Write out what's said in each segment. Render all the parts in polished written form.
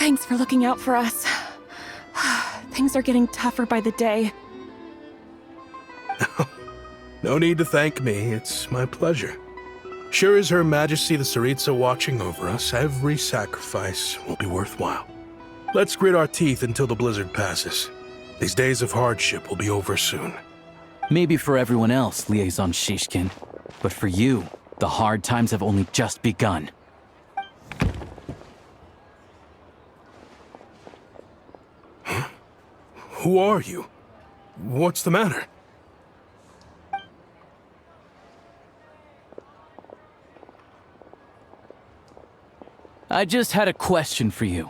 Thanks for looking out for us. Things are getting tougher by the day. No need to thank me, it's my pleasure. Sure as Her Majesty the Tsaritsa watching over us, every sacrifice will be worthwhile. Let's grit our teeth until the blizzard passes. These days of hardship will be over soon. Maybe for everyone else, Liaison Shishkin, but for you, the hard times have only just begun. Huh? Who are you? What's the matter? I just had a question for you.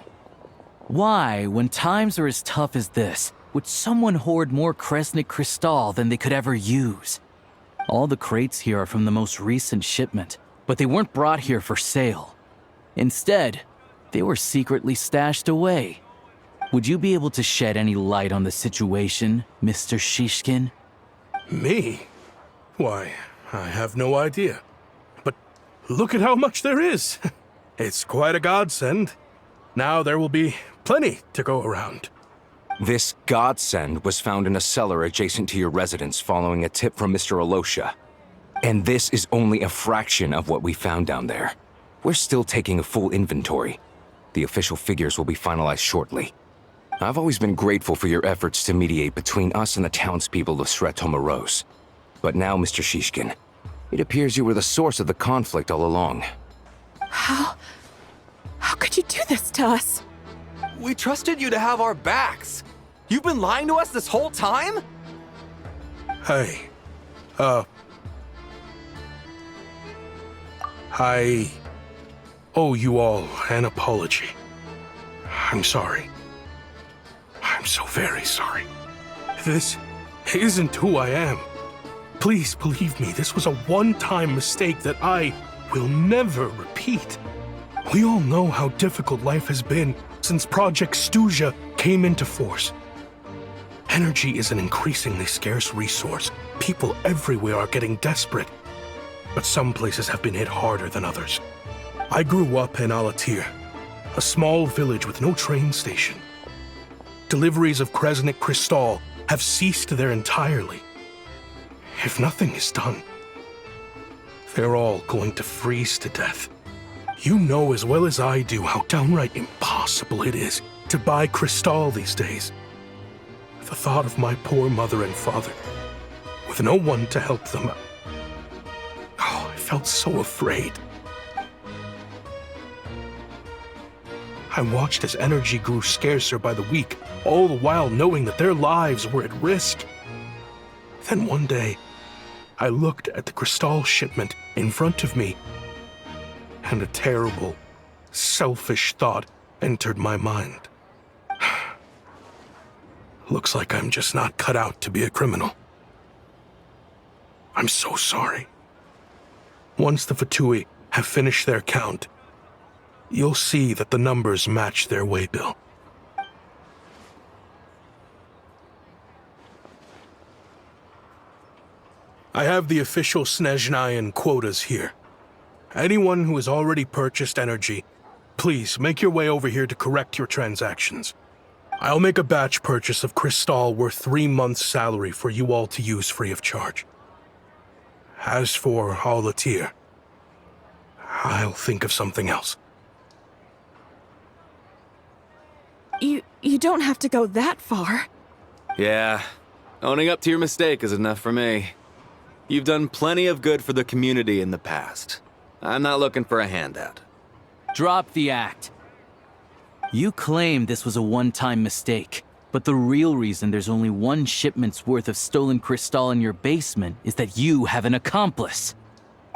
Why, when times are as tough as this, would someone hoard more Kresnik Crystal than they could ever use? All the crates here are from the most recent shipment, but they weren't brought here for sale. Instead, they were secretly stashed away. Would you be able to shed any light on the situation, Mr. Shishkin? Me? Why, I have no idea. But look at how much there is. It's quite a godsend. Now there will be plenty to go around. This godsend was found in a cellar adjacent to your residence following a tip from Mr. Alosha. And this is only a fraction of what we found down there. We're still taking a full inventory. The official figures will be finalized shortly. I've always been grateful for your efforts to mediate between us and the townspeople of Sretomaros. But now, Mr. Shishkin, it appears you were the source of the conflict all along. How could you do this to us? We trusted you to have our backs. You've been lying to us this whole time? Hey, I owe you all an apology. I'm sorry. I'm so very sorry. This isn't who I am. Please believe me, this was a one-time mistake that I will never repeat. We all know how difficult life has been since Project Stuja came into force. Energy is an increasingly scarce resource. People everywhere are getting desperate. But some places have been hit harder than others. I grew up in Alatir, a small village with no train station. Deliveries of Kresnik Crystal have ceased there entirely. If nothing is done, they're all going to freeze to death. You know as well as I do how downright impossible it is to buy Crystal these days. The thought of my poor mother and father, with no one to help them, I felt so afraid. I watched as energy grew scarcer by the week, all the while knowing that their lives were at risk. Then one day, I looked at the Crystal shipment in front of me, and a terrible, selfish thought entered my mind. Looks like I'm just not cut out to be a criminal. I'm so sorry. Once the Fatui have finished their count, you'll see that the numbers match their waybill. I have the official Snezhnayan quotas here. Anyone who has already purchased energy, please make your way over here to correct your transactions. I'll make a batch purchase of Crystal worth 3 months' salary for you all to use free of charge. As for Alatir, I'll think of something else. You don't have to go that far. Yeah, owning up to your mistake is enough for me. You've done plenty of good for the community in the past. I'm not looking for a handout. Drop the act. You claim this was a one-time mistake, but the real reason there's only 1 shipment's worth of stolen Crystal in your basement is that you have an accomplice.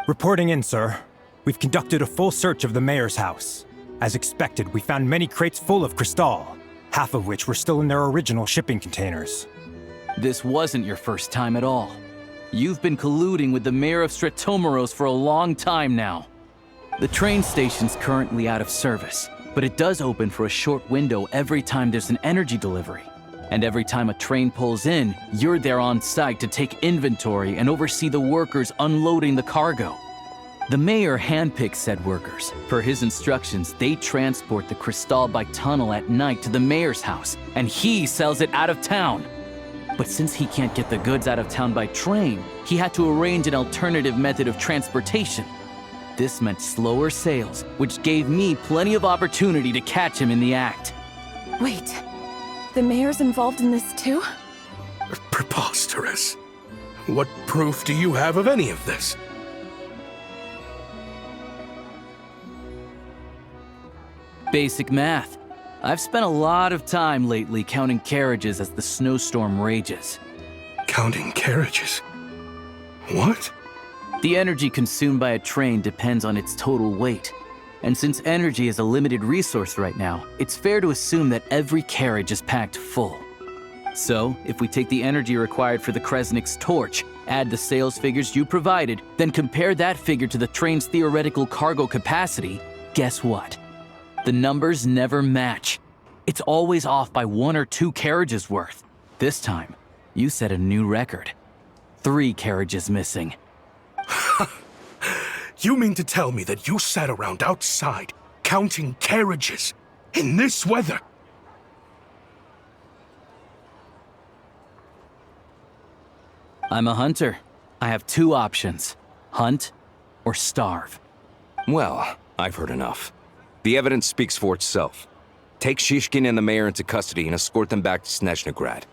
Reporting in, sir. We've conducted a full search of the mayor's house. As expected, we found many crates full of Crystal, half of which were still in their original shipping containers. This wasn't your first time at all. You've been colluding with the mayor of Sretomaros for a long time now. The train station's currently out of service, but it does open for a short window every time there's an energy delivery. And every time a train pulls in, you're there on site to take inventory and oversee the workers unloading the cargo. The mayor handpicks said workers. Per his instructions, they transport the crystal by tunnel at night to the mayor's house, and he sells it out of town. But since he can't get the goods out of town by train, he had to arrange an alternative method of transportation. This meant slower sales, which gave me plenty of opportunity to catch him in the act. Wait, the mayor's involved in this too? Preposterous. What proof do you have of any of this? Basic math. I've spent a lot of time lately counting carriages as the snowstorm rages. Counting carriages? What? The energy consumed by a train depends on its total weight. And since energy is a limited resource right now, it's fair to assume that every carriage is packed full. So, if we take the energy required for the Kresnik's torch, add the sales figures you provided, then compare that figure to the train's theoretical cargo capacity, guess what? The numbers never match. It's always off by 1 or 2 carriages worth. This time, you set a new record. 3 carriages missing. You mean to tell me that you sat around outside, counting carriages, in this weather? I'm a hunter. I have 2 options. Hunt or starve. Well, I've heard enough. The evidence speaks for itself. Take Shishkin and the mayor into custody and escort them back to Snezhnograd.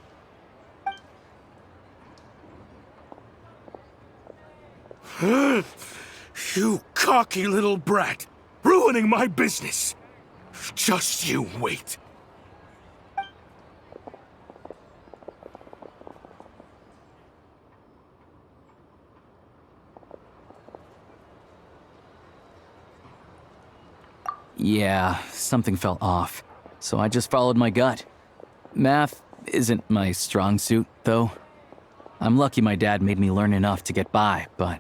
You cocky little brat! Ruining my business! Just you wait. Yeah, something felt off, so I just followed my gut. Math isn't my strong suit, though. I'm lucky my dad made me learn enough to get by, but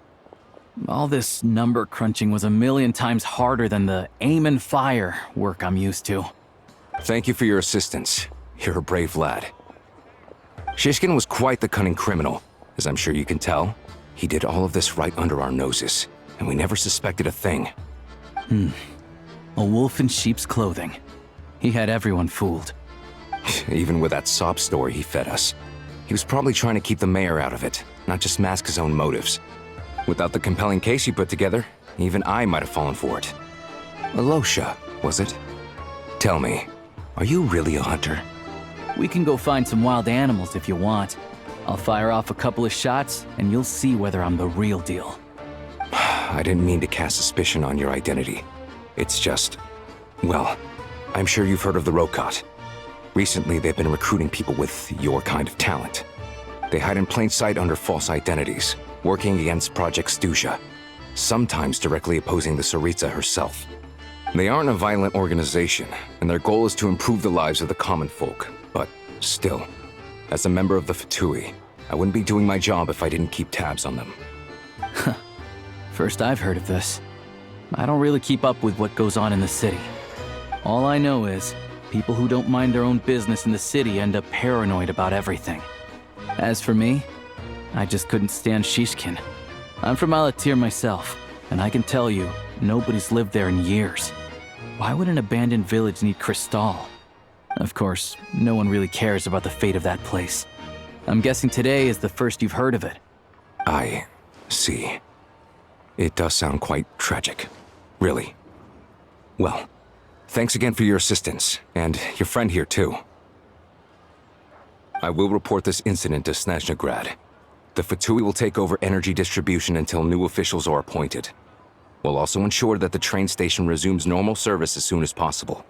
all this number crunching was a million times harder than the aim and fire work I'm used to. Thank you for your assistance. You're a brave lad. Shishkin was quite the cunning criminal, as I'm sure you can tell. He did all of this right under our noses, and we never suspected a thing. A wolf in sheep's clothing. He had everyone fooled. Even with that sob story he fed us. He was probably trying to keep the mayor out of it, not just mask his own motives. Without the compelling case he put together, even I might have fallen for it. Alosha, was it? Tell me, are you really a hunter? We can go find some wild animals if you want. I'll fire off a couple of shots, and you'll see whether I'm the real deal. I didn't mean to cast suspicion on your identity. It's just... well, I'm sure you've heard of the Rokot. Recently, they've been recruiting people with your kind of talent. They hide in plain sight under false identities, working against Project Stusha, sometimes directly opposing the Tsaritsa herself. They aren't a violent organization, and their goal is to improve the lives of the common folk. But still, as a member of the Fatui, I wouldn't be doing my job if I didn't keep tabs on them. First I've heard of this. I don't really keep up with what goes on in the city. All I know is, people who don't mind their own business in the city end up paranoid about everything. As for me, I just couldn't stand Shishkin. I'm from Alatir myself, and I can tell you, nobody's lived there in years. Why would an abandoned village need crystal? Of course, no one really cares about the fate of that place. I'm guessing today is the first you've heard of it. I see. It does sound quite tragic. Really. Well, thanks again for your assistance, and your friend here too. I will report this incident to Snezhnograd. The Fatui will take over energy distribution until new officials are appointed. We'll also ensure that the train station resumes normal service as soon as possible.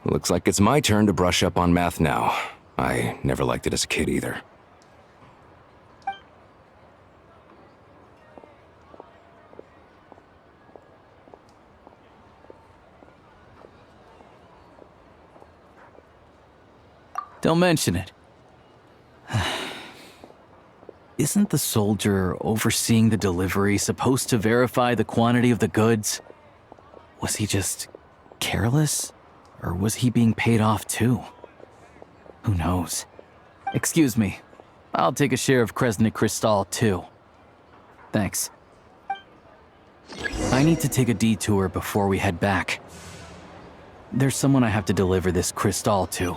Looks like it's my turn to brush up on math now. I never liked it as a kid either. Don't mention it. Isn't the soldier overseeing the delivery supposed to verify the quantity of the goods? Was he just careless? Or was he being paid off too? Who knows? Excuse me. I'll take a share of Kresnik Crystal too. Thanks. I need to take a detour before we head back. There's someone I have to deliver this crystal to.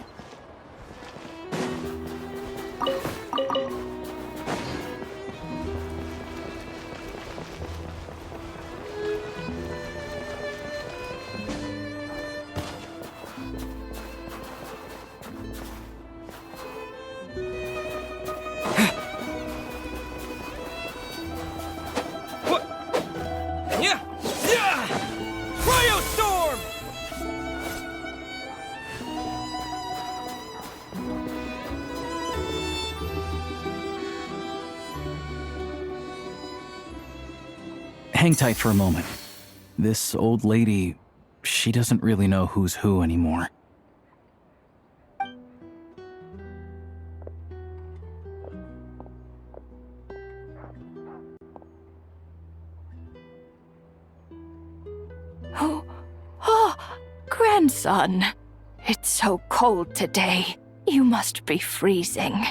Hang tight for a moment. This old lady, she doesn't really know who's who anymore. Oh, grandson. It's so cold today. You must be freezing.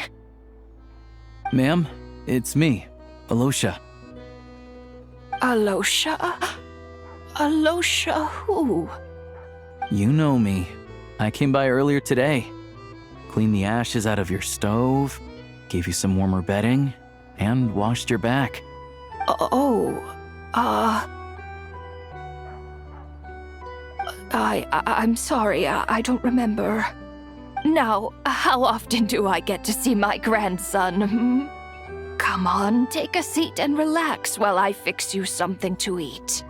Ma'am, it's me, Alosha. Alosha? Alosha who? You know me. I came by earlier today. Cleaned the ashes out of your stove, gave you some warmer bedding, and washed your back. I'm sorry, I don't remember. Now, how often do I get to see my grandson, hmm? Come on, take a seat and relax while I fix you something to eat.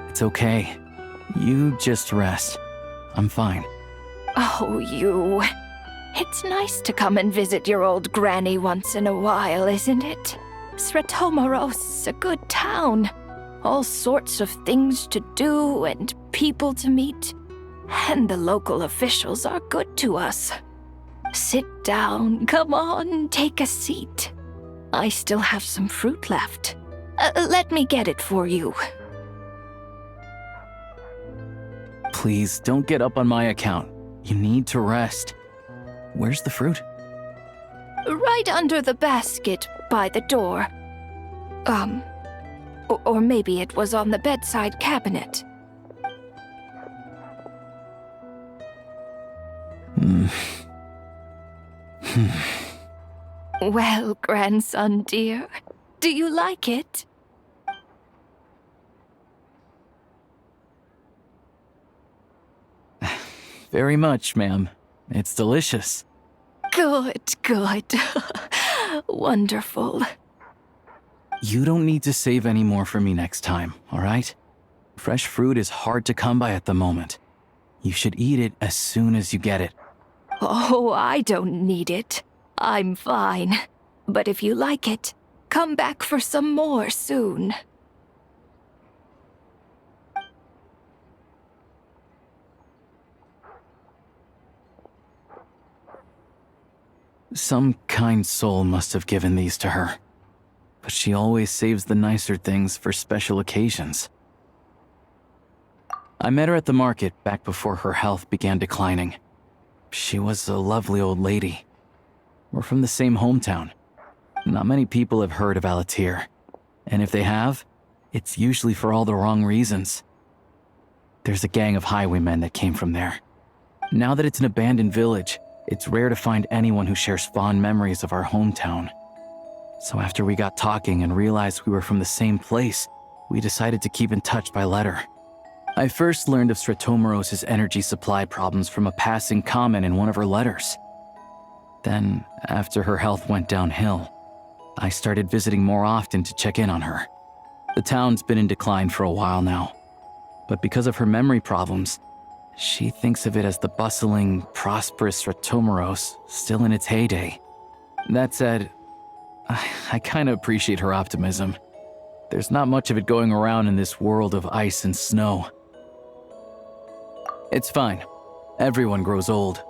It's okay. You just rest. I'm fine. Oh, you. It's nice to come and visit your old granny once in a while, isn't it? Sretomaros is a good town. All sorts of things to do and people to meet. And the local officials are good to us. Sit down, come on, take a seat. I still have some fruit left. Let me get it for you. Please, don't get up on my account. You need to rest. Where's the fruit? Right under the basket by the door. Or maybe it was on the bedside cabinet. Well, grandson dear, do you like it? Very much, ma'am. It's delicious. Good, good. Wonderful. You don't need to save any more for me next time, all right? Fresh fruit is hard to come by at the moment. You should eat it as soon as you get it. Oh, I don't need it. I'm fine. But if you like it, come back for some more soon. Some kind soul must have given these to her. But she always saves the nicer things for special occasions. I met her at the market back before her health began declining. She was a lovely old lady. We're from the same hometown. Not many people have heard of Alatir. And if they have, it's usually for all the wrong reasons. There's a gang of highwaymen that came from there. Now that it's an abandoned village, it's rare to find anyone who shares fond memories of our hometown. So after we got talking and realized we were from the same place, we decided to keep in touch by letter. I first learned of Sretomaros' energy supply problems from a passing comment in one of her letters. Then, after her health went downhill, I started visiting more often to check in on her. The town's been in decline for a while now, but because of her memory problems, she thinks of it as the bustling, prosperous Sretomaros still in its heyday. That said, I kinda appreciate her optimism. There's not much of it going around in this world of ice and snow. It's fine. Everyone grows old.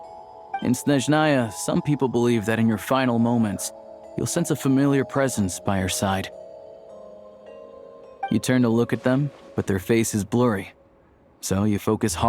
In Snezhnaya, some people believe that in your final moments, you'll sense a familiar presence by your side. You turn to look at them, but their face is blurry. So you focus hard